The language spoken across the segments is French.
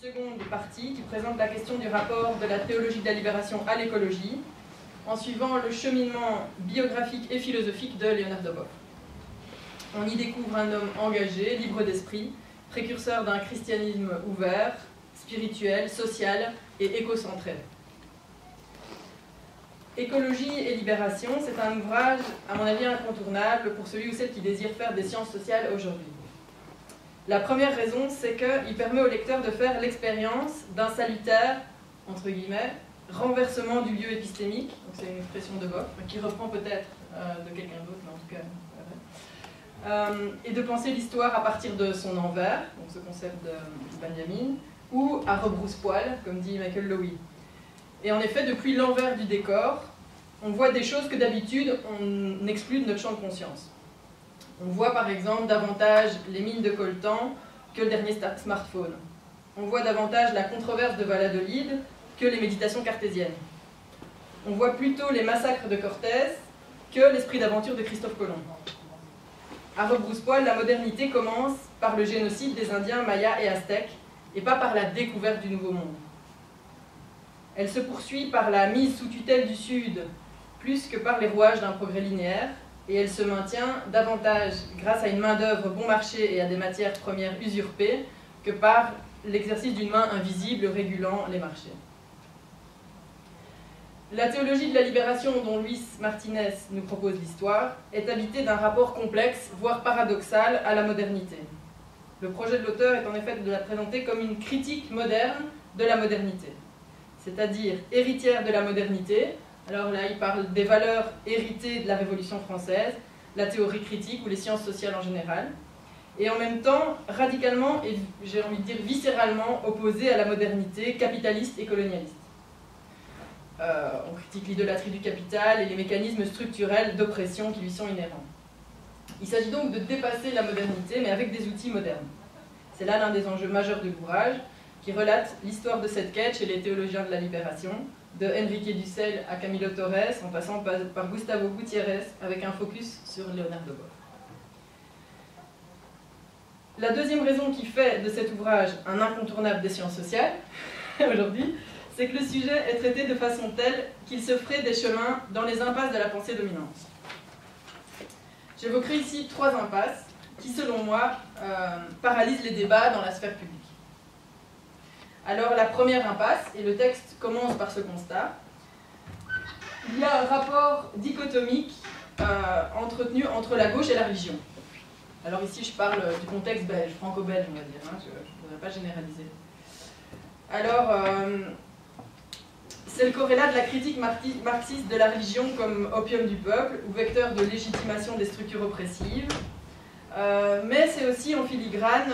seconde partie qui présente la question du rapport de la théologie de la libération à l'écologie, en suivant le cheminement biographique et philosophique de Leonardo Boff. On y découvre un homme engagé, libre d'esprit, précurseur d'un christianisme ouvert, spirituel, social et écocentré. Écologie et libération, c'est un ouvrage, à mon avis, incontournable pour celui ou celle qui désire faire des sciences sociales aujourd'hui. La première raison, c'est qu'il permet au lecteur de faire l'expérience d'un salutaire, entre guillemets, renversement du lieu épistémique, donc c'est une expression de Boff, qui reprend peut-être de quelqu'un d'autre, mais en tout cas, et de penser l'histoire à partir de son envers, donc ce concept de Benjamin, ou à rebrousse-poil, comme dit Michael Lowy. Et en effet, depuis l'envers du décor, on voit des choses que d'habitude on exclut de notre champ de conscience. On voit par exemple davantage les mines de coltan que le dernier smartphone. On voit davantage la controverse de Valladolid que les méditations cartésiennes. On voit plutôt les massacres de Cortés que l'esprit d'aventure de Christophe Colomb. À rebrousse-poil, la modernité commence par le génocide des Indiens, Mayas et Aztèques, et pas par la découverte du Nouveau Monde. Elle se poursuit par la mise sous tutelle du Sud, plus que par les rouages d'un progrès linéaire, et elle se maintient davantage grâce à une main-d'œuvre bon marché et à des matières premières usurpées que par l'exercice d'une main invisible régulant les marchés. La théologie de la libération dont Luis Martinez nous propose l'histoire est habitée d'un rapport complexe, voire paradoxal, à la modernité. Le projet de l'auteur est en effet de la présenter comme une critique moderne de la modernité, c'est-à-dire héritière de la modernité. Alors là, il parle des valeurs héritées de la Révolution française, la théorie critique ou les sciences sociales en général, et en même temps radicalement et j'ai envie de dire viscéralement opposée à la modernité capitaliste et colonialiste. On critique l'idolâtrie du capital et les mécanismes structurels d'oppression qui lui sont inhérents. Il s'agit donc de dépasser la modernité, mais avec des outils modernes. C'est là l'un des enjeux majeurs de l'ouvrage, qui relate l'histoire de cette quête chez les théologiens de la libération, de Enrique Dussel à Camilo Torres, en passant par Gustavo Gutiérrez, avec un focus sur Leonardo Boff. La deuxième raison qui fait de cet ouvrage un incontournable des sciences sociales, aujourd'hui, c'est que le sujet est traité de façon telle qu'il se ferait des chemins dans les impasses de la pensée dominante. J'évoquerai ici 3 impasses qui, selon moi, paralysent les débats dans la sphère publique. Alors, la première impasse, et le texte commence par ce constat, il y a un rapport dichotomique entretenu entre la gauche et la religion. Alors ici, je parle du contexte belge, franco-belge, on va dire, hein, je ne voudrais pas généraliser. Alors, c'est le corrélat de la critique marxiste de la religion comme opium du peuple, ou vecteur de légitimation des structures oppressives, mais c'est aussi en filigrane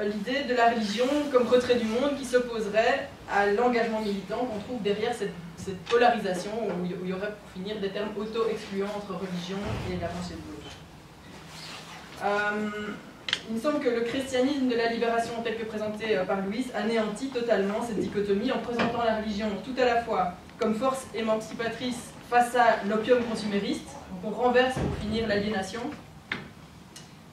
l'idée de la religion comme retrait du monde qui s'opposerait à l'engagement militant qu'on trouve derrière cette polarisation où il y aurait pour finir des termes auto-excluants entre religion et la pensée de gauche. Il me semble que le christianisme de la libération tel que présenté par Louis anéantit totalement cette dichotomie en présentant la religion tout à la fois comme force émancipatrice face à l'opium consumériste, donc on renverse pour finir l'aliénation,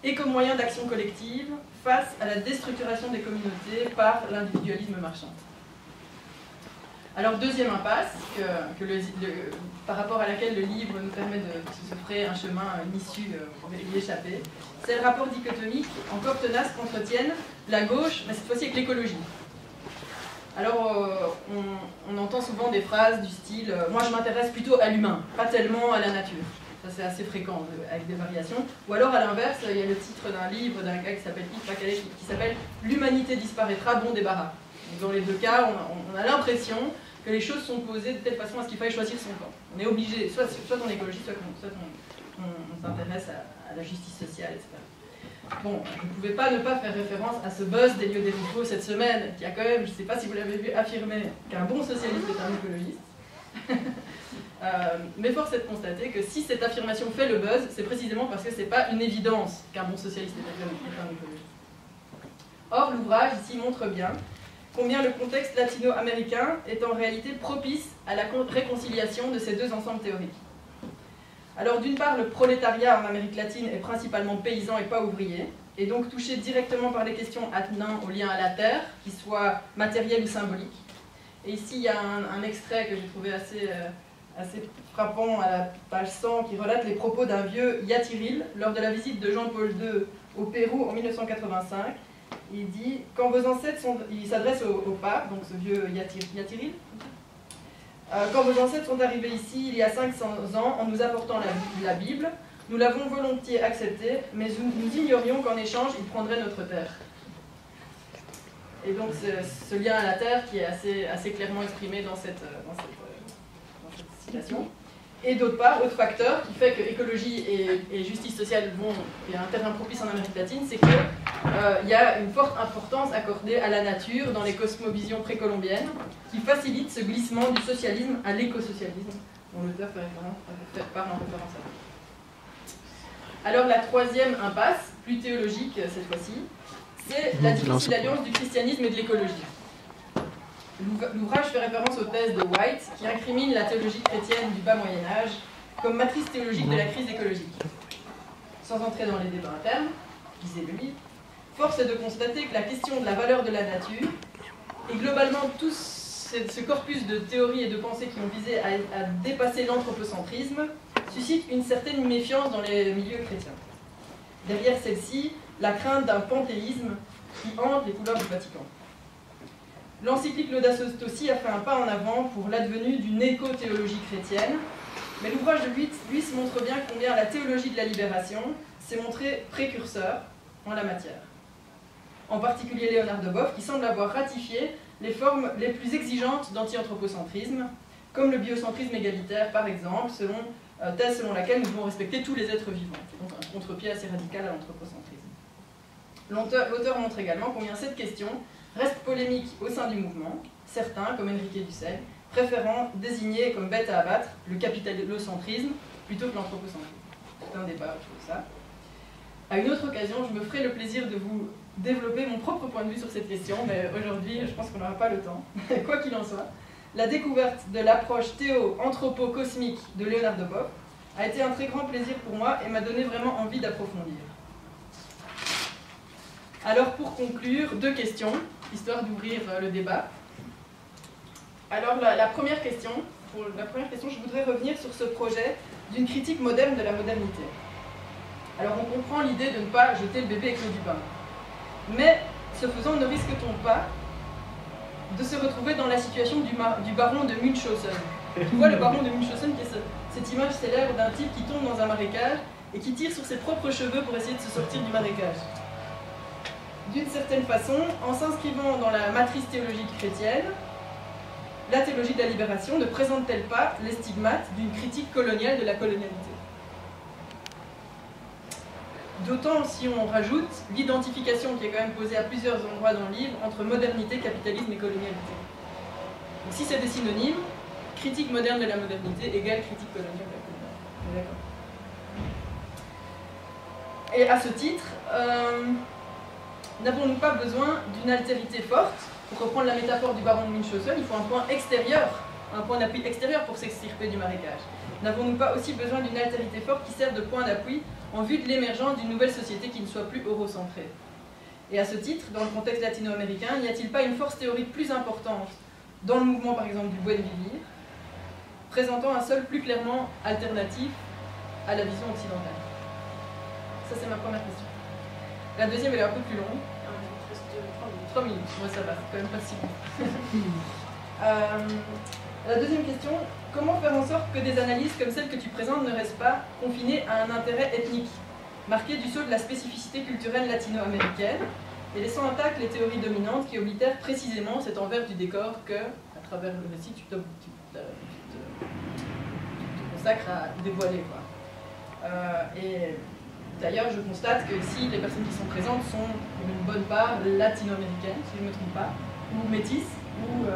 et comme moyen d'action collective face à la déstructuration des communautés par l'individualisme marchand. Alors, deuxième impasse, par rapport à laquelle le livre nous permet de se frayer un chemin, une issue pour y échapper, c'est le rapport dichotomique encore tenace qu'entretiennent la gauche, mais cette fois-ci avec l'écologie. Alors, on entend souvent des phrases du style « moi je m'intéresse plutôt à l'humain, pas tellement à la nature ». Ça c'est assez fréquent, avec des variations. Ou alors à l'inverse, il y a le titre d'un livre d'un gars qui s'appelle Yves Pacalé, qui s'appelle « L'humanité disparaîtra, bon débarras ». Dans les deux cas, on a l'impression que les choses sont posées de telle façon à ce qu'il faille choisir son camp. On est obligé, soit en écologie, soit on s'intéresse à la justice sociale, etc. Bon, je ne pouvais pas ne pas faire référence à ce buzz d'Elio De Ruffo cette semaine, qui a quand même, je ne sais pas si vous l'avez vu, affirmé qu'un bon socialiste est un écologiste. Mais force est de constater que si cette affirmation fait le buzz, c'est précisément parce que ce n'est pas une évidence qu'un bon socialiste est un écologiste. Or, l'ouvrage ici montre bien combien le contexte latino-américain est en réalité propice à la réconciliation de ces deux ensembles théoriques. Alors d'une part, le prolétariat en Amérique latine est principalement paysan et pas ouvrier, et donc touché directement par les questions attenant au lien à la terre, qu'il soit matériel ou symbolique. Et ici, il y a un extrait que j'ai trouvé assez frappant à la page 100 qui relate les propos d'un vieux Yatiril lors de la visite de Jean-Paul II au Pérou en 1985. Il dit, quand vos ancêtres sont... Il s'adresse au pape, donc ce vieux Yatiril. Quand vos ancêtres sont arrivés ici il y a 500 ans en nous apportant la Bible, nous l'avons volontiers acceptée, mais nous ignorions qu'en échange, ils prendraient notre terre. Et donc ce lien à la terre qui est assez clairement exprimé dans cette citation. Et d'autre part, autre facteur qui fait que écologie et justice sociale et un terrain propice en Amérique latine, c'est qu'il y a une forte importance accordée à la nature dans les cosmovisions précolombiennes, qui facilite ce glissement du socialisme à l'écosocialisme, dont l'auteur parle en référence à. Alors la troisième impasse, plus théologique cette fois-ci, c'est la difficile alliance du christianisme et de l'écologie. L'ouvrage fait référence aux thèses de White, qui incrimine la théologie chrétienne du bas Moyen-Âge comme matrice théologique de la crise écologique. Sans entrer dans les débats internes, lisez le livre, force est de constater que la question de la valeur de la nature, et globalement tout ce corpus de théories et de pensées qui ont visé à dépasser l'anthropocentrisme, suscite une certaine méfiance dans les milieux chrétiens. Derrière celle-ci, la crainte d'un panthéisme qui hante les couloirs du Vatican. L'encyclique Laudato Si a fait un pas en avant pour l'advenue d'une éco-théologie chrétienne, mais l'ouvrage de Luis montre bien combien la théologie de la libération s'est montrée précurseur en la matière. En particulier Léonard de Boff, qui semble avoir ratifié les formes les plus exigeantes d'anti-anthropocentrisme, comme le biocentrisme égalitaire par exemple, thèse selon laquelle nous devons respecter tous les êtres vivants, donc un contre-pied assez radical à l'anthropocentrisme. L'auteur montre également combien cette question reste polémique au sein du mouvement, certains, comme Enrique Dussel, préférant désigner comme bête à abattre le capitalocentrisme plutôt que l'anthropocentrisme. C'est un débat autour de ça. À une autre occasion, je me ferai le plaisir de vous développer mon propre point de vue sur cette question, mais aujourd'hui, je pense qu'on n'aura pas le temps. Quoi qu'il en soit, la découverte de l'approche théo-anthropo-cosmique de Léonard de Boff a été un très grand plaisir pour moi et m'a donné vraiment envie d'approfondir. Alors pour conclure, deux questions, histoire d'ouvrir le débat. Alors la première question, je voudrais revenir sur ce projet d'une critique moderne de la modernité. Alors on comprend l'idée de ne pas jeter le bébé avec l'eau du bain. Mais ce faisant, ne risque-t-on pas de se retrouver dans la situation du baron de Munchausen? Tu vois le baron de Munchausen qui est cette image célèbre d'un type qui tombe dans un marécage et qui tire sur ses propres cheveux pour essayer de se sortir du marécage. D'une certaine façon, en s'inscrivant dans la matrice théologique chrétienne, la théologie de la libération ne présente-t-elle pas les stigmates d'une critique coloniale de la colonialité? D'autant si on rajoute l'identification qui est quand même posée à plusieurs endroits dans le livre entre modernité, capitalisme et colonialité. Donc si c'est des synonymes, critique moderne de la modernité égale critique coloniale de la colonialité. D'accord. Et à ce titre, n'avons-nous pas besoin d'une altérité forte? Pour reprendre la métaphore du baron de Munchausen, il faut un point extérieur, un point d'appui extérieur pour s'extirper du marécage. N'avons-nous pas aussi besoin d'une altérité forte qui serve de point d'appui en vue de l'émergence d'une nouvelle société qui ne soit plus eurocentrée? Et à ce titre, dans le contexte latino-américain, n'y a-t-il pas une force théorique plus importante dans le mouvement par exemple du Buen Vivir, présentant un sol plus clairement alternatif à la vision occidentale? Ça c'est ma première question. La deuxième elle est un peu plus longue. 3 minutes, moi ça va, c'est quand même pas si bon. La deuxième question, comment faire en sorte que des analyses comme celles que tu présentes ne restent pas confinées à un intérêt ethnique, marqué du sceau de la spécificité culturelle latino-américaine, et laissant intactes les théories dominantes qui oblitèrent précisément cet envers du décor que, à travers le récit, tu te consacres à dévoiler, quoi. Et d'ailleurs, je constate que ici, les personnes qui sont présentes sont pour une bonne part latino-américaines, si je ne me trompe pas, ou métisses, ou...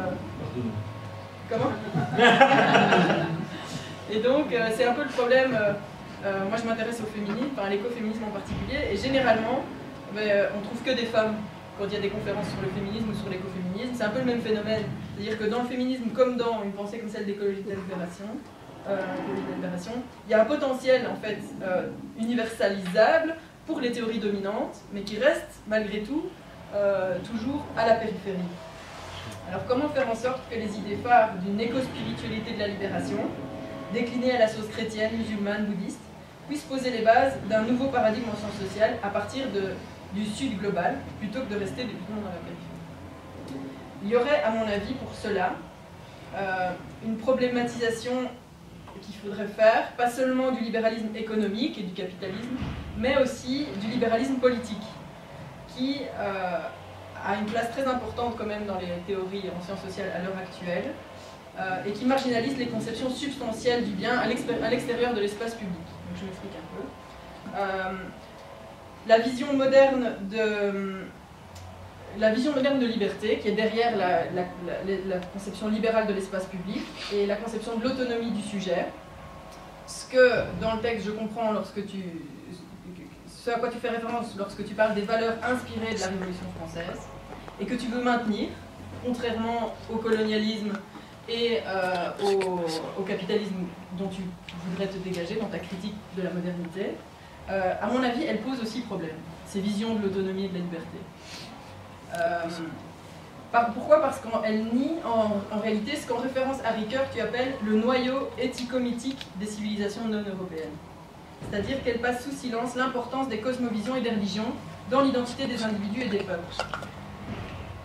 Comment? Et donc, c'est un peu le problème. Moi, je m'intéresse au féminisme, enfin à l'écoféminisme en particulier, et généralement, on trouve que des femmes quand il y a des conférences sur le féminisme ou sur l'écoféminisme. C'est un peu le même phénomène. C'est-à-dire que dans le féminisme, comme dans une pensée comme celle d'écologie de la libération, théorie de la libération, il y a un potentiel en fait universalisable pour les théories dominantes, mais qui reste malgré tout toujours à la périphérie. Alors comment faire en sorte que les idées phares d'une éco-spiritualité de la libération, déclinées à la sauce chrétienne, musulmane, bouddhiste, puissent poser les bases d'un nouveau paradigme en sciences sociales à partir du sud global, plutôt que de rester uniquement dans la périphérie. Il y aurait, à mon avis, pour cela, une problématisation qu'il faudrait faire, pas seulement du libéralisme économique et du capitalisme, mais aussi du libéralisme politique, qui a une place très importante quand même dans les théories en sciences sociales à l'heure actuelle, et qui marginalise les conceptions substantielles du bien à l'extérieur de l'espace public. Donc, je m'explique un peu. La vision moderne de liberté, qui est derrière la conception libérale de l'espace public et la conception de l'autonomie du sujet, ce que dans le texte je comprends ce à quoi tu fais référence lorsque tu parles des valeurs inspirées de la Révolution française et que tu veux maintenir, contrairement au colonialisme et au capitalisme dont tu voudrais te dégager dans ta critique de la modernité, à mon avis, elle pose aussi problème, ces visions de l'autonomie et de la liberté. Pourquoi? Parce qu'elle nie en réalité ce qu'en référence à Ricoeur tu appelles le noyau éthico-mythique des civilisations non européennes. C'est-à-dire qu'elle passe sous silence l'importance des cosmovisions et des religions dans l'identité des individus et des peuples.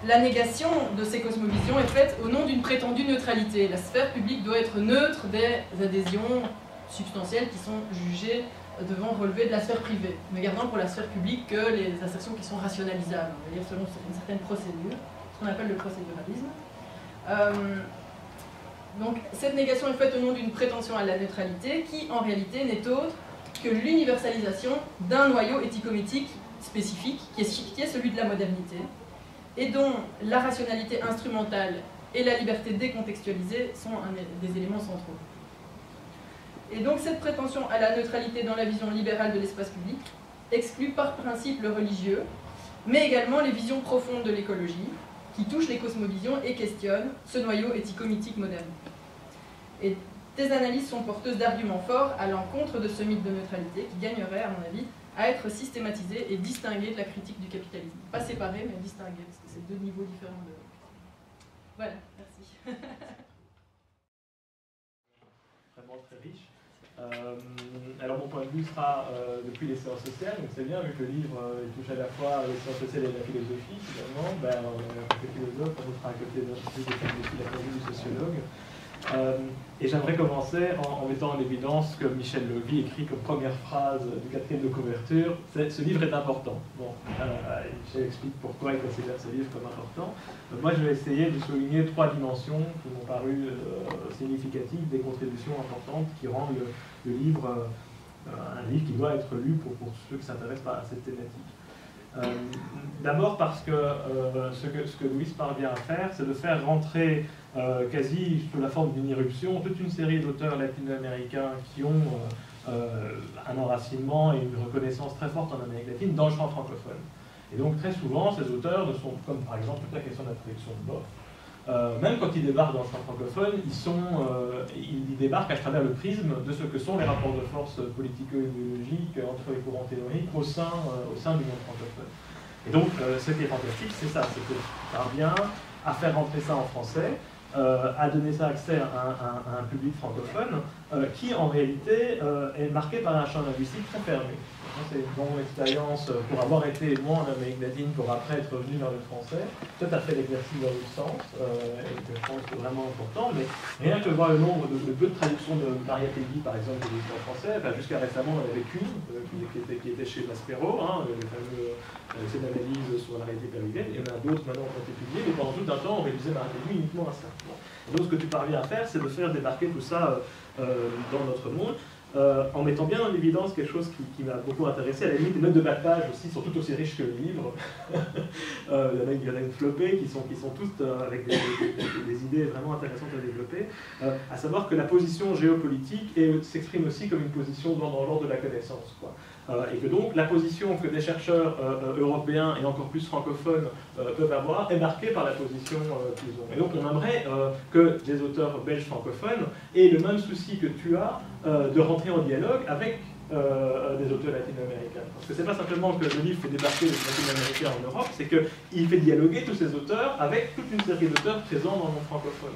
La négation de ces cosmovisions est faite au nom d'une prétendue neutralité. La sphère publique doit être neutre des adhésions substantielles qui sont jugées devant relever de la sphère privée, ne gardant pour la sphère publique que les assertions qui sont rationalisables, on va dire selon une certaine procédure, ce qu'on appelle le procéduralisme. Donc cette négation est faite au nom d'une prétention à la neutralité qui en réalité n'est autre que l'universalisation d'un noyau éthico-mythique spécifique qui est celui de la modernité et dont la rationalité instrumentale et la liberté décontextualisée sont des éléments centraux. Et donc cette prétention à la neutralité dans la vision libérale de l'espace public exclut par principe le religieux, mais également les visions profondes de l'écologie, qui touchent les cosmovisions et questionnent ce noyau éthico-mythique moderne. Et tes analyses sont porteuses d'arguments forts à l'encontre de ce mythe de neutralité qui gagnerait, à mon avis, à être systématisé et distingué de la critique du capitalisme. Pas séparé, mais distingué, parce que c'est deux niveaux différents de... Voilà, merci. Vraiment très riche. Alors mon point de vue sera depuis les sciences sociales, donc c'est bien vu que le livre touche à la fois les sciences sociales et la philosophie finalement, on a un côté philosophe, on sera à côté de la théorie du sociologue. Et j'aimerais commencer en mettant en évidence ce que Michel Levy écrit comme première phrase du quatrième de couverture, c'est « Ce livre est important ». Bon, Michel explique pourquoi il considère ce livre comme important. Moi, je vais essayer de souligner trois dimensions qui m'ont paru significatives, des contributions importantes qui rendent le livre un livre qui doit être lu pour ceux qui s'intéressent à cette thématique. D'abord parce que ce que Louis parvient à faire, c'est de faire rentrer quasi sous la forme d'une irruption toute une série d'auteurs latino-américains qui ont un enracinement et une reconnaissance très forte en Amérique latine dans le champ francophone. Et donc très souvent, ces auteurs ne sont, comme par exemple toute la question de la protection de Boff, même quand ils débarquent dans le champ francophone, ils débarquent à travers le prisme de ce que sont les rapports de force politico-idéologiques entre les courants théoriques au sein du monde francophone. Et donc, ce qui est fantastique, c'est ça, c'est que ça parvient à faire rentrer ça en français, à donner ça accès à un public francophone qui, en réalité, est marqué par un champ linguistique très fermé. C'est une longue expérience pour avoir été, moi, en Amérique latine, pour après être revenu vers le français. Tout à fait l'exercice dans l'autre sens, et que je pense que c'est vraiment important, mais rien que voir le nombre de peu de traductions de Maria Peggy, par exemple, de l'histoire français, jusqu'à récemment, on en avait qu'une, qui était chez Maspero, le fameux essai d'analyse sur la réalité péruvienne. Il y en a d'autres maintenant qui ont été publiés, mais pendant tout un temps, on réduisait Maria Peggy uniquement à ça. Bon. Donc, ce que tu parviens à faire, c'est de faire débarquer tout ça dans notre monde. En mettant bien en évidence quelque chose qui m'a beaucoup intéressé, à la limite les notes de bas de page aussi sont tout aussi riches que le livre. Il y en a une flopée qui sont toutes avec des idées vraiment intéressantes à développer, à savoir que la position géopolitique s'exprime aussi comme une position dans l'ordre de la connaissance, quoi. Et que donc la position que des chercheurs européens et encore plus francophones peuvent avoir est marquée par la position qu'ils ont. Et donc on aimerait que des auteurs belges francophones aient le même souci que tu as de rentrer en dialogue avec des auteurs latino-américains. Parce que c'est pas simplement que le livre fait débarquer les latino-américains en Europe, c'est qu'il fait dialoguer tous ces auteurs avec toute une série d'auteurs présents dans le monde francophone.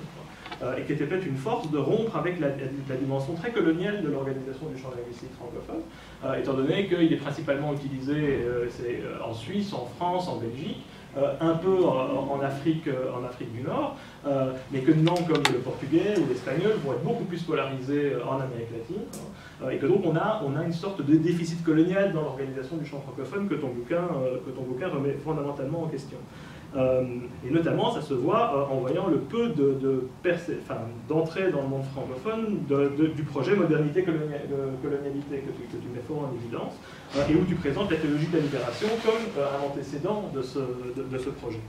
Et qui était peut-être une force de rompre avec la dimension très coloniale de l'organisation du champ linguistique francophone, étant donné qu'il est principalement utilisé en Suisse, en France, en Belgique, un peu en Afrique du Nord, mais que des langues comme le portugais ou l'espagnol vont être beaucoup plus polarisées en Amérique latine, et que donc on a une sorte de déficit colonial dans l'organisation du champ francophone que ton bouquin remet fondamentalement en question. Et notamment, ça se voit en voyant le peu d'entrée dans le monde francophone du projet modernité-colonialité que tu mets fort en évidence, et où tu présentes la théologie de la libération comme un antécédent de ce projet.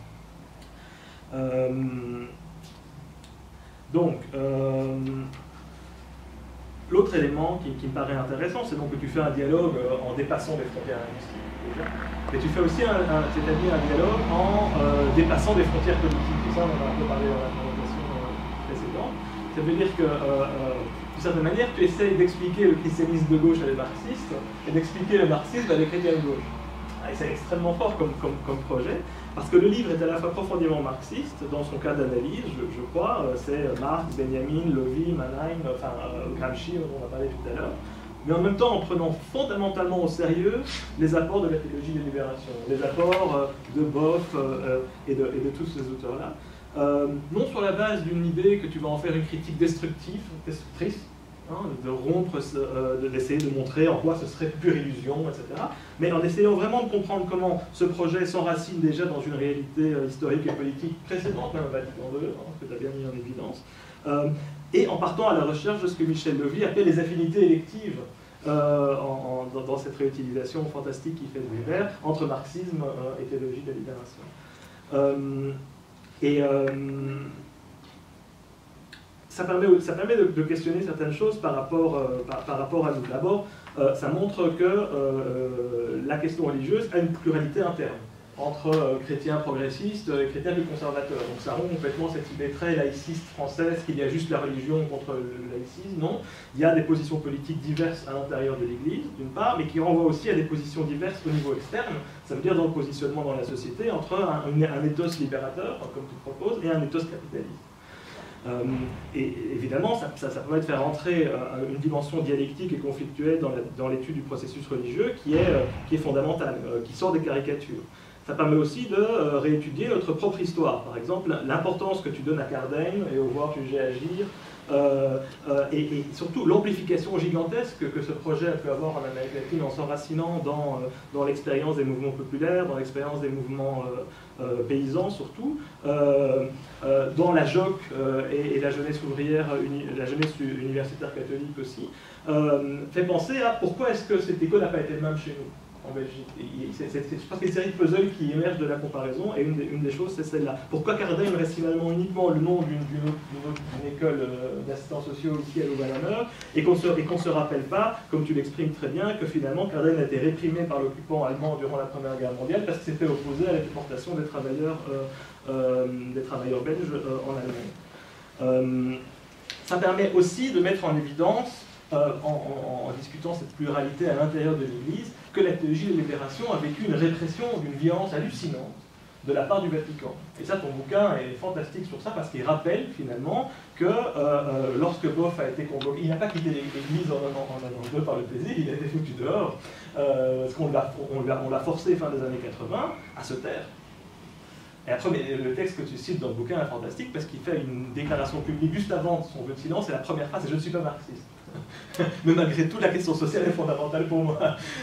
L'autre élément qui me paraît intéressant, c'est donc que tu fais un dialogue en dépassant les frontières linguistiques, déjà, mais tu fais aussi c'est-à-dire un dialogue en dépassant des frontières politiques. Et ça, on en a un peu parlé dans la présentation précédente. Ça veut dire que, d'une certaine manière, tu essayes d'expliquer le christianisme de gauche à des marxistes et d'expliquer le marxisme à des chrétiens de gauche. Et c'est extrêmement fort comme projet, parce que le livre est à la fois profondément marxiste, dans son cas d'analyse, je crois, c'est Marx, Benjamin, Levy, Mannheim, Gramsci, dont on a parlé tout à l'heure, mais en même temps en prenant fondamentalement au sérieux les apports de la théologie des libérations, les apports de Boff et de tous ces auteurs-là, non sur la base d'une idée que tu vas en faire une critique destructrice, de rompre, d'essayer de montrer en quoi ce serait pure illusion, etc. Mais en essayant vraiment de comprendre comment ce projet s'enracine déjà dans une réalité historique et politique précédente, même au Vatican II, que tu as bien mis en évidence, et en partant à la recherche de ce que Michel Levy appelait les affinités électives dans cette réutilisation fantastique qu'il fait de Weber entre marxisme et théologie de la libération. Ça permet de questionner certaines choses par rapport à nous. D'abord, ça montre que la question religieuse a une pluralité interne entre chrétiens progressistes et chrétiens plus conservateurs. Donc ça rompt complètement cette idée très laïciste française qu'il y a juste la religion contre le laïcisme. Non, il y a des positions politiques diverses à l'intérieur de l'Église, d'une part, mais qui renvoient aussi à des positions diverses au niveau externe. Ça veut dire dans le positionnement dans la société entre un ethos libérateur, comme tu proposes, et un ethos capitaliste. Et évidemment, ça permet de faire entrer une dimension dialectique et conflictuelle dans l'étude du processus religieux qui est fondamentale, qui sort des caricatures. Ça permet aussi de réétudier notre propre histoire. Par exemple, l'importance que tu donnes à Cardijn et au voir juger agir, et surtout l'amplification gigantesque que ce projet a pu avoir en Amérique latine en s'enracinant dans l'expérience des mouvements populaires, dans l'expérience des mouvements paysans surtout, dans la JOC et la jeunesse ouvrière, la jeunesse universitaire catholique aussi, fait penser à pourquoi est-ce que cette école n'a pas été le même chez nous en Belgique. Je pense qu'il y a une série de puzzles qui émergent de la comparaison, et une des choses, c'est celle-là. Pourquoi Cardijn reste finalement uniquement le nom d'une école d'assistants sociaux ici à Louvain-la-Neuve, et qu'on ne se rappelle pas, comme tu l'exprimes très bien, que finalement Cardijn a été réprimé par l'occupant allemand durant la Première Guerre mondiale parce qu'il s'était opposé à la déportation des travailleurs belges en Allemagne. Ça permet aussi de mettre en évidence, en discutant cette pluralité à l'intérieur de l'Église, que la théologie de la libération a vécu une répression d'une violence hallucinante de la part du Vatican. Et ça, ton bouquin est fantastique sur ça, parce qu'il rappelle finalement que lorsque Boff a été convoqué, il n'a pas quitté l'Église en 92 par le plaisir, il a été foutu dehors, parce qu'on l'a forcé fin des années 80 à se taire. Et après, le texte que tu cites dans le bouquin est fantastique, parce qu'il fait une déclaration publique juste avant son vœu de silence, et la première phrase, c'est « Je ne suis pas marxiste ». Mais malgré tout, la question sociale est fondamentale pour moi.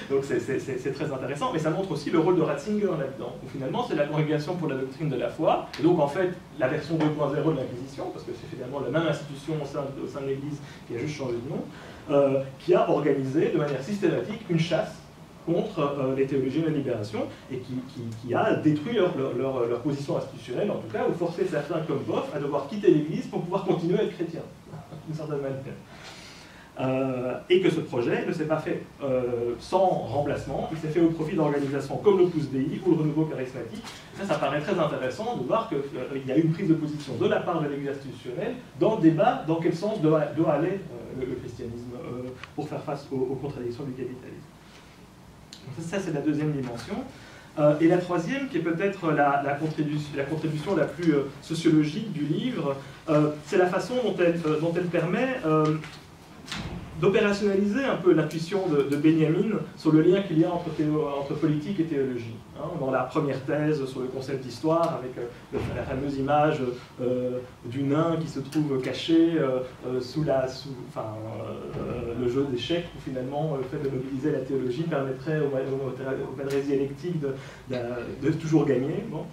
Donc c'est très intéressant, mais ça montre aussi le rôle de Ratzinger là-dedans, où finalement c'est la Congrégation pour la doctrine de la foi, et donc en fait la version 2.0 de l'Inquisition, parce que c'est finalement la même institution au sein de l'Église qui a juste changé de nom, qui a organisé de manière systématique une chasse contre les théologiens de la libération, et qui a détruit leur position institutionnelle, en tout cas, ou forcé certains comme Boff à devoir quitter l'Église pour pouvoir continuer à être chrétiens, d'une certaine manière. Et que ce projet ne s'est pas fait sans remplacement, il s'est fait au profit d'organisations comme l'Opus Dei ou le Renouveau Charismatique. Ça paraît très intéressant de voir qu'il y a eu une prise de position de la part de l'Église institutionnelle dans le débat dans quel sens doit aller le christianisme pour faire face aux contradictions du capitalisme. Donc ça c'est la deuxième dimension. Et la troisième, qui est peut-être la contribution la plus sociologique du livre, c'est la façon dont elle permet d'opérationnaliser un peu l'intuition de Benjamin sur le lien qu'il y a entre politique et théologie. Hein, dans la première thèse sur le concept d'histoire, avec la fameuse image du nain qui se trouve caché sous le jeu d'échecs, où finalement le fait de mobiliser la théologie permettrait au padré dialectique de toujours gagner. Bon.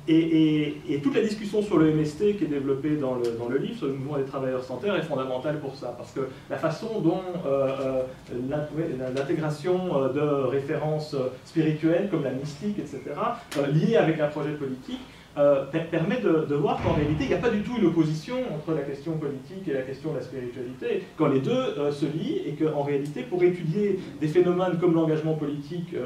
Et toute la discussion sur le MST qui est développée dans le livre, sur le mouvement des travailleurs sans terre, est fondamentale pour ça, parce que la façon dont l'intégration de références spirituelles comme la mystique, etc., liées avec un projet politique, permet de voir qu'en réalité, il n'y a pas du tout une opposition entre la question politique et la question de la spiritualité, quand les deux se lient, et qu'en réalité, pour étudier des phénomènes comme l'engagement politique,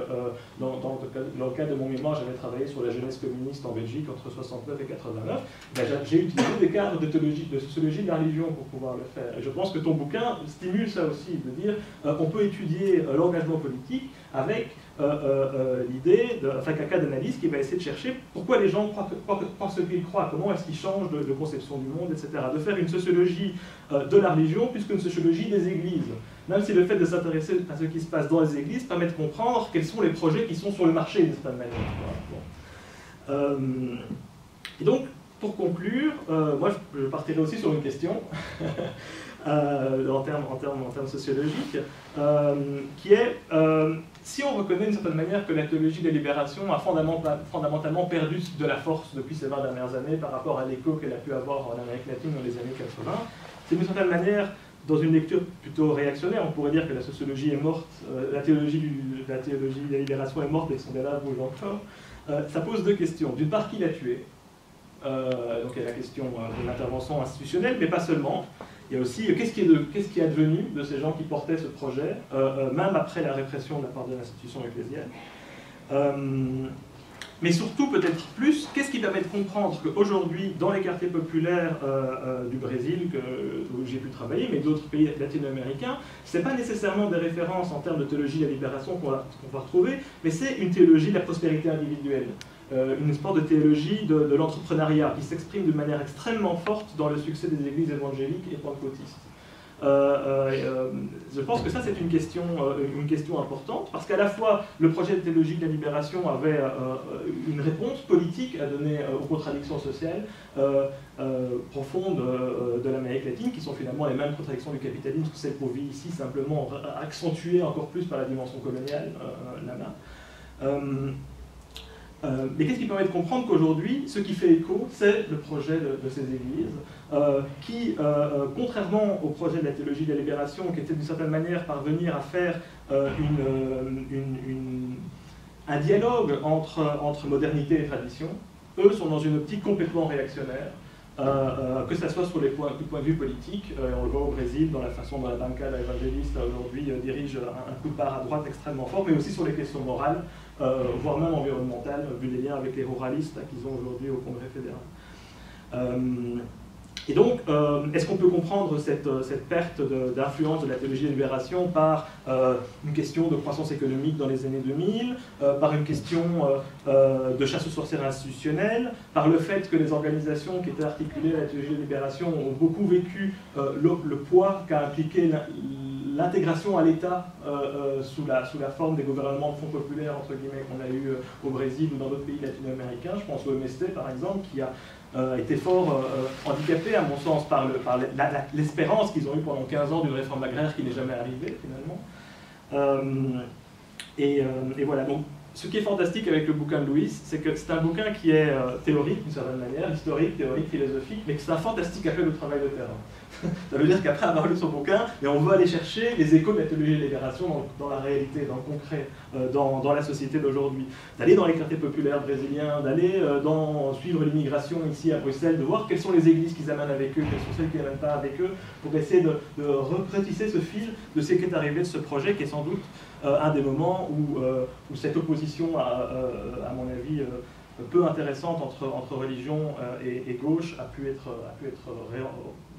dans le cadre de mon mémoire, j'avais travaillé sur la jeunesse communiste en Belgique entre 69 et 89, j'ai utilisé des cadres de sociologie de la religion pour pouvoir le faire. Et je pense que ton bouquin stimule ça aussi, de dire on peut étudier l'engagement politique avec l'idée, avec un cas d'analyse qui va essayer de chercher pourquoi les gens croient ce qu'ils croient, comment est-ce qu'ils changent de conception du monde, etc. De faire une sociologie de la religion plus qu'une sociologie des églises. Même si le fait de s'intéresser à ce qui se passe dans les églises permet de comprendre quels sont les projets qui sont sur le marché d'une certaine manière. Bon. Et donc, pour conclure, moi je partirai aussi sur une question. En termes sociologiques, qui est si on reconnaît d'une certaine manière que la théologie de la libération a fondamentalement perdu de la force depuis ces 20 dernières années par rapport à l'écho qu'elle a pu avoir en Amérique latine dans les années 80, c'est d'une certaine manière, dans une lecture plutôt réactionnaire, on pourrait dire que la sociologie est morte, la théologie de la libération est morte et que son débat bouge encore. Ça pose deux questions. D'une part, qui l'a tué? Donc il y a la question de l'intervention institutionnelle, mais pas seulement. Il y a aussi qu'est-ce qui est advenu de ces gens qui portaient ce projet, même après la répression de la part de l'institution ecclésiale. Mais surtout, peut-être plus, qu'est-ce qui permet de comprendre qu'aujourd'hui, dans les quartiers populaires du Brésil, où j'ai pu travailler, mais d'autres pays latino-américains, ce n'est pas nécessairement des références en termes de théologie de la libération qu'on va retrouver, mais c'est une théologie de la prospérité individuelle. Une sorte de théologie de l'entrepreneuriat qui s'exprime de manière extrêmement forte dans le succès des églises évangéliques et pentecôtistes. Je pense que ça c'est une question importante, parce qu'à la fois le projet de théologie de la libération avait une réponse politique à donner aux contradictions sociales profondes de l'Amérique latine, qui sont finalement les mêmes contradictions du capitalisme que celles qu'on vit ici, simplement accentuées encore plus par la dimension coloniale là-bas. Mais qu'est-ce qui permet de comprendre qu'aujourd'hui, ce qui fait écho, c'est le projet de ces églises, qui, contrairement au projet de la théologie de la libération, qui était d'une certaine manière parvenir à faire un dialogue entre modernité et tradition, eux sont dans une optique complètement réactionnaire, que ce soit sur les points de vue politique, on le voit au Brésil, dans la façon dont la bancada évangéliste aujourd'hui dirige un coup de barre à droite extrêmement fort, mais aussi sur les questions morales, voire même environnementales, vu les liens avec les ruralistes qu'ils ont aujourd'hui au Congrès fédéral. Et donc, est-ce qu'on peut comprendre cette perte d'influence de la théologie de la libération par une question de croissance économique dans les années 2000, par une question de chasse aux sorcières institutionnelle, par le fait que les organisations qui étaient articulées à la théologie de la libération ont beaucoup vécu le poids qu'a impliqué l'intégration à l'État sous la forme des gouvernements de fonds populaires, entre guillemets, qu'on a eu au Brésil ou dans d'autres pays latino-américains. Je pense au MST, par exemple, qui a été fort handicapé, à mon sens, par l'espérance qu'ils ont eue pendant 15 ans d'une réforme agraire qui n'est jamais arrivée, finalement. Et voilà, donc ce qui est fantastique avec le bouquin de Louis, c'est que c'est un bouquin qui est théorique d'une certaine manière, historique, théorique, philosophique, mais que c'est un fantastique appel au travail de terrain. Ça veut dire qu'après avoir lu son bouquin, on veut aller chercher les échos de la théologie de la libération dans la réalité, dans le concret, dans la société d'aujourd'hui. D'aller dans les quartiers populaires brésiliens, d'aller suivre l'immigration ici à Bruxelles, de voir quelles sont les églises qu'ils amènent avec eux, quelles sont celles qu'ils n'amènent pas avec eux, pour essayer de retisser ce fil de ce qui est arrivé de ce projet, qui est sans doute un des moments où cette opposition, à mon avis, peu intéressante entre religion et gauche a pu être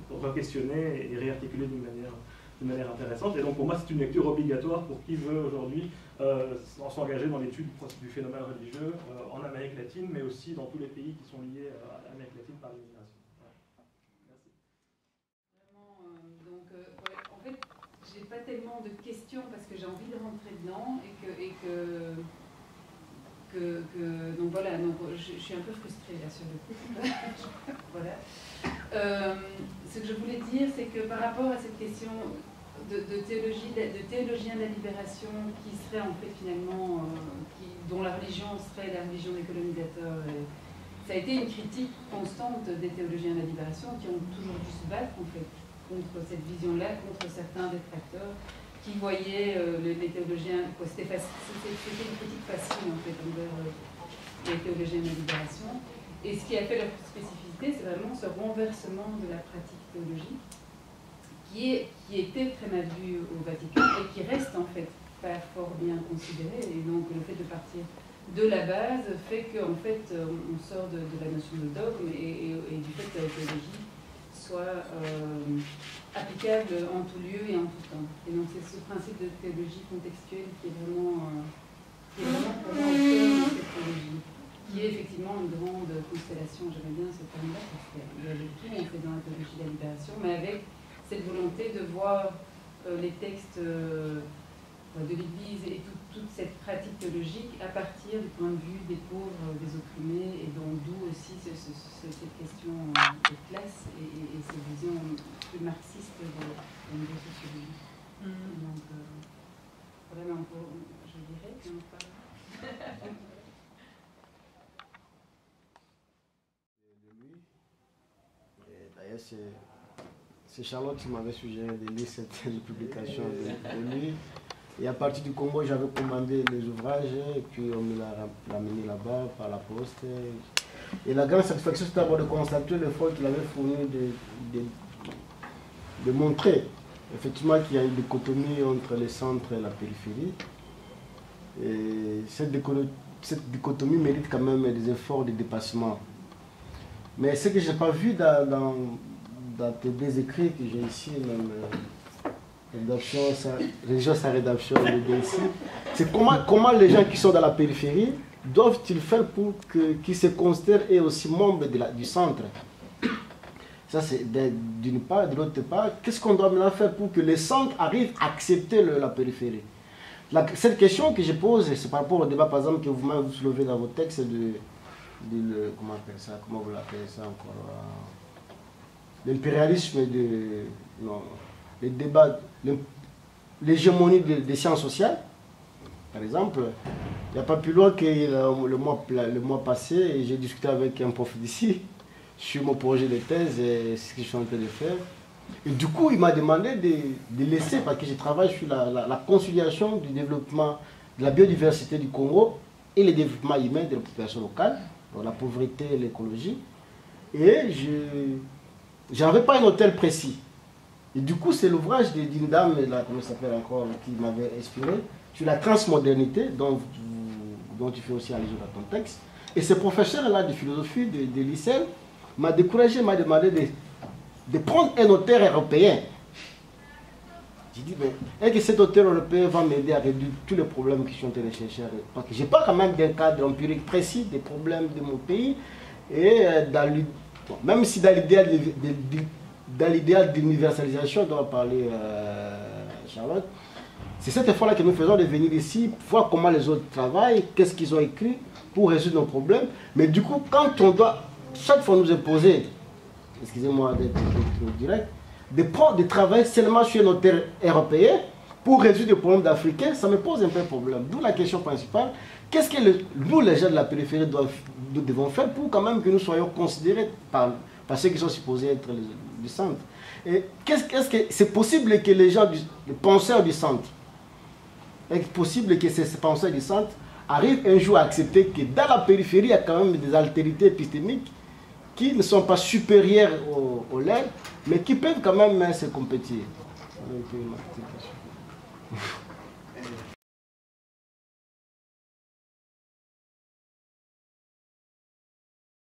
re-questionnée et réarticulée d'une manière intéressante. Et donc pour moi c'est une lecture obligatoire pour qui veut aujourd'hui s'engager dans l'étude du phénomène religieux en Amérique latine, mais aussi dans tous les pays qui sont liés à l'Amérique latine par l'immigration. Merci. Vraiment, en fait, j'ai pas tellement de questions parce que j'ai envie de rentrer dedans donc voilà, je suis un peu frustrée là sur le coup. Voilà. Ce que je voulais dire, c'est que par rapport à cette question de théologien de la libération qui serait en fait finalement, dont la religion serait la religion des colonisateurs, ça a été une critique constante des théologiens de la libération qui ont toujours dû se battre en fait contre cette vision-là, contre certains détracteurs qui voyaient les théologiens, c'était une critique facile en fait envers les théologiens de la libération. Et ce qui a fait leur spécificité, c'est vraiment ce renversement de la pratique théologique qui était très mal vu au Vatican et qui reste en fait pas fort bien considéré. Et donc le fait de partir de la base fait qu'en fait on sort de la notion de dogme et du fait que la théologie soit applicable en tout lieu et en tout temps. Et donc c'est ce principe de théologie contextuelle qui est vraiment pour moi au cœur de cette théologie, qui est effectivement une grande constellation. J'aime bien ce terme-là parce qu'il y a de tout en fait dans la théologie de la libération, mais avec cette volonté de voir les textes de l'Église et toute cette pratique théologique à partir du point de vue des pauvres, des opprimés, et donc d'où aussi cette question de classe et ces visions plus marxistes de la sociologie. Donc voilà, mais je dirais qu'on parle. D'ailleurs, c'est Charlotte qui m'avait suggéré de lire cette publication de lui. Et à partir du Congo, j'avais commandé les ouvrages et puis on me l'a ramené là-bas par la poste. Et la grande satisfaction, c'était d'abord de constater l'effort qu'il avait fourni de montrer effectivement qu'il y a une dichotomie entre les centres et la périphérie. Et cette dichotomie mérite quand même des efforts de dépassement. Mais ce que je n'ai pas vu dans tes deux écrits que j'ai ici, même religion sa rédaction, c'est comment les gens qui sont dans la périphérie doivent-ils faire pour qu'ils se considèrent eux aussi membres du centre. Ça c'est d'une part, de l'autre part, qu'est-ce qu'on doit maintenant faire pour que les centres arrivent à accepter la périphérie. Cette question que je pose, c'est par rapport au débat par exemple que vous-même vous soulevez dans vos textes comment vous l'appelez ça encore, l'impérialisme les débats, l'hégémonie des sciences sociales, par exemple. Il n'y a pas plus loin que le mois passé, j'ai discuté avec un prof d'ici sur mon projet de thèse et ce que je suis en train de faire. Et du coup, il m'a demandé de laisser, parce que je travaille sur la conciliation du développement de la biodiversité du Congo et le développement humain de la population locale, donc la pauvreté et l'écologie. Et je n'avais pas un hôtel précis. Et du coup, c'est l'ouvrage d'une dame, comment ça s'appelle encore, qui m'avait inspiré, sur la transmodernité, dont tu fais aussi allusion dans ton texte. Et ce professeur-là de philosophie de lycée m'a découragé, m'a demandé de prendre un auteur européen. J'ai dit, mais est-ce que cet auteur européen va m'aider à réduire tous les problèmes qui sont en train de chercher? Parce que je parle quand même d'un cadre empirique précis des problèmes de mon pays. Et même si dans l'idéal d'universalisation dont a parlé Charlotte, c'est cet effort-là que nous faisons de venir ici, voir comment les autres travaillent, qu'est-ce qu'ils ont écrit pour résoudre nos problèmes. Mais du coup, quand on doit, chaque fois nous imposer, excusez-moi d'être direct, de travailler seulement sur nos terres européens pour résoudre les problèmes d'Africains, ça me pose un peu de problème. D'où la question principale, qu'est-ce que nous, les gens de la périphérie, nous devons faire pour quand même que nous soyons considérés par ceux qui sont supposés être du centre. Et qu'est-ce que c'est possible que les gens, les penseurs du centre, est possible que ces penseurs du centre arrivent un jour à accepter que dans la périphérie, il y a quand même des altérités épistémiques qui ne sont pas supérieures aux leurs, mais qui peuvent quand même se compétir.